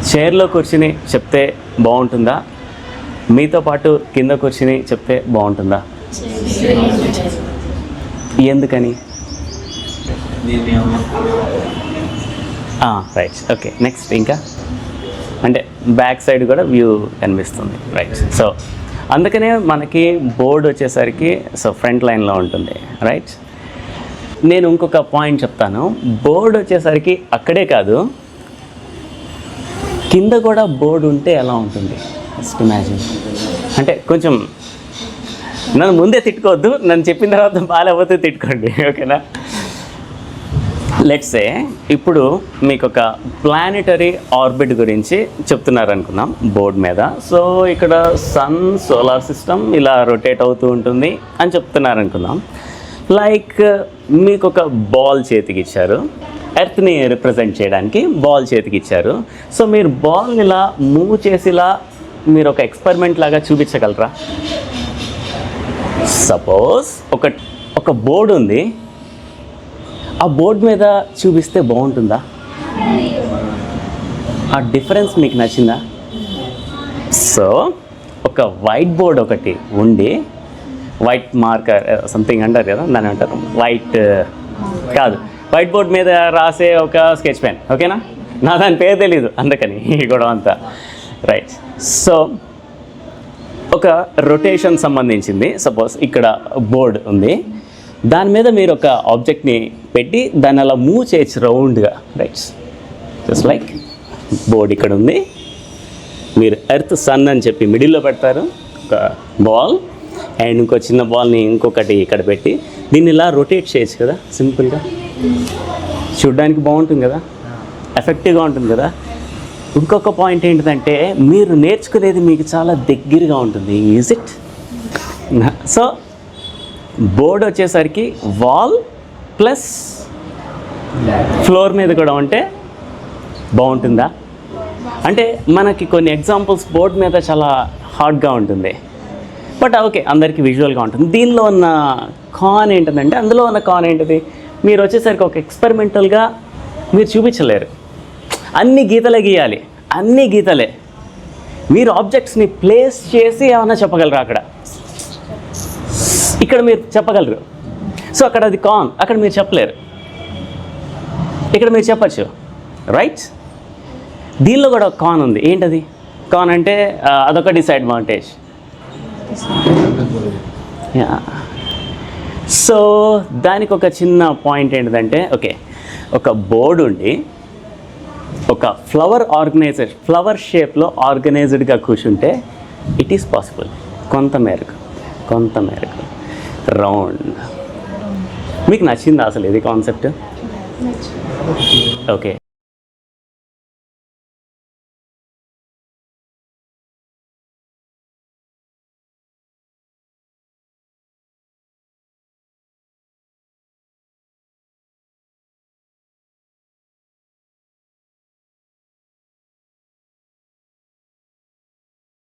చైర్లో కూర్చుని చెప్తే బాగుంటుందా, మీతో పాటు కింద కూర్చుని చెప్తే బాగుంటుందా? ఎందుకని? Right, okay. నెక్స్ట్ ఇంకా అంటే బ్యాక్ సైడ్ కూడా వ్యూ కనిపిస్తుంది. రైట్. సో అందుకనే మనకి బోర్డు వచ్చేసరికి ఫ్రంట్ లైన్లో ఉంటుంది. రైట్. నేను ఇంకొక పాయింట్ చెప్తాను. బోర్డు వచ్చేసరికి అక్కడే కాదు, కింద కూడా బోర్డు ఉంటే ఎలా ఉంటుంది? Just imagine. అంటే కొంచెం నన్ను ముందే తిట్టుకోవద్దు, నన్ను చెప్పిన తర్వాత బాగాలేకపోతే తిట్టుకోండి, ఓకేనా? లెట్స్ సే ఇప్పుడు మీకు ఒక ప్లానెటరీ ఆర్బిట్ గురించి చెప్తున్నారు అనుకుందాం బోర్డు మీద. సో ఇక్కడ సన్, సోలార్ సిస్టమ్ ఇలా రొటేట్ అవుతూ ఉంటుంది అని చెప్తున్నారు అనుకుందాం. లైక్ మీకు ఒక బాల్ చేతికి ఇచ్చారు, ఎర్త్ని రిప్రజెంట్ చేయడానికి బాల్ చేతికి ఇచ్చారు. సో మీరు బాల్ని ఇలా మూవ్ చేసిలా మీరు ఒక ఎక్స్పెరిమెంట్ లాగా చూపించగలరా? సపోజ్ ఒక బోర్డు ఉంది, ఆ బోర్డు మీద చూపిస్తే బాగుంటుందా? ఆ డిఫరెన్స్ మీకు నచ్చిందా? సో ఒక వైట్ బోర్డ్ ఒకటి ఉండి, వైట్ మార్కర్ సంథింగ్ అంటారు కదా, దాన్ని అంటారు వైట్ కాదు, వైట్ బోర్డ్ మీద రాసే ఒక స్కెచ్ పెన్, ఓకేనా? నా దాని పేరు తెలీదు అందుకని గొడవ అంతా. రైట్. సో ఒక రొటేషన్ సంబంధించింది. సపోజ్ ఇక్కడ బోర్డ్ ఉంది, దాని మీద మీరు ఒక ఆబ్జెక్ట్ని పెట్టి దాన్ని అలా మూవ్ చేయొచ్చు రౌండ్గా. రైట్. జస్ట్ లైక్ బోర్డ్ ఇక్కడ ఉంది, మీరు ఎర్త్ సన్ అని చెప్పి మిడిల్లో పెడతారు ఒక బాల్, అండ్ ఇంకో చిన్న బాల్ని ఇంకొకటి ఇక్కడ పెట్టి దీన్ని ఇలా రొటేట్ చేయొచ్చు కదా సింపుల్గా. చూడ్డానికి బాగుంటుంది కదా, ఎఫెక్టివ్గా ఉంటుంది కదా. ఇంకొక పాయింట్ ఏంటంటే మీరు నేర్చుకునేది మీకు చాలా దగ్గరగా ఉంటుంది. Is it? సో బోర్డ్ వచ్చేసరికి వాల్ ప్లస్ ఫ్లోర్ మీద కూడా ఉంటే బాగుంటుందా? అంటే మనకి కొన్ని ఎగ్జాంపుల్స్ బోర్డ్ మీద చాలా హార్డ్గా ఉంటుంది, బట్ ఓకే అందరికీ విజువల్గా ఉంటుంది. దీనిలో ఉన్న కాన్ ఏంటంటే, అందులో ఉన్న కాన్ ఏంటిది, మీరు వచ్చేసరికి ఒక ఎక్స్పెరిమెంటల్గా మీరు చూపించలేరు. అన్ని గీతలే గీయాలి, అన్ని గీతలే. మీరు ఆబ్జెక్ట్స్ని ప్లేస్ చేసి ఏమన్నా చెప్పగలరు అక్కడ, ఇక్కడ మీరు చెప్పగలరు. సో అక్కడ అది కాన్, అక్కడ మీరు చెప్పలేరు, ఇక్కడ మీరు చెప్పచ్చు. రైట్. దీనిలో కూడా ఒక కాన్ ఉంది. ఏంటది కాన్ అంటే? అదొక డిసడ్వాంటేజ్. సో దానికి ఒక చిన్న పాయింట్ ఏంటంటే, ఓకే ఒక బోర్డు ఉండి ఒక ఫ్లవర్ షేప్లో ఆర్గనైజ్డ్గా కూర్చుంటే ఇట్ ఈస్ పాసిబుల్ కొంతమేరకు రౌండ్. మీకు నచ్చిందా అసలు ఇది కాన్సెప్ట్? ఓకే.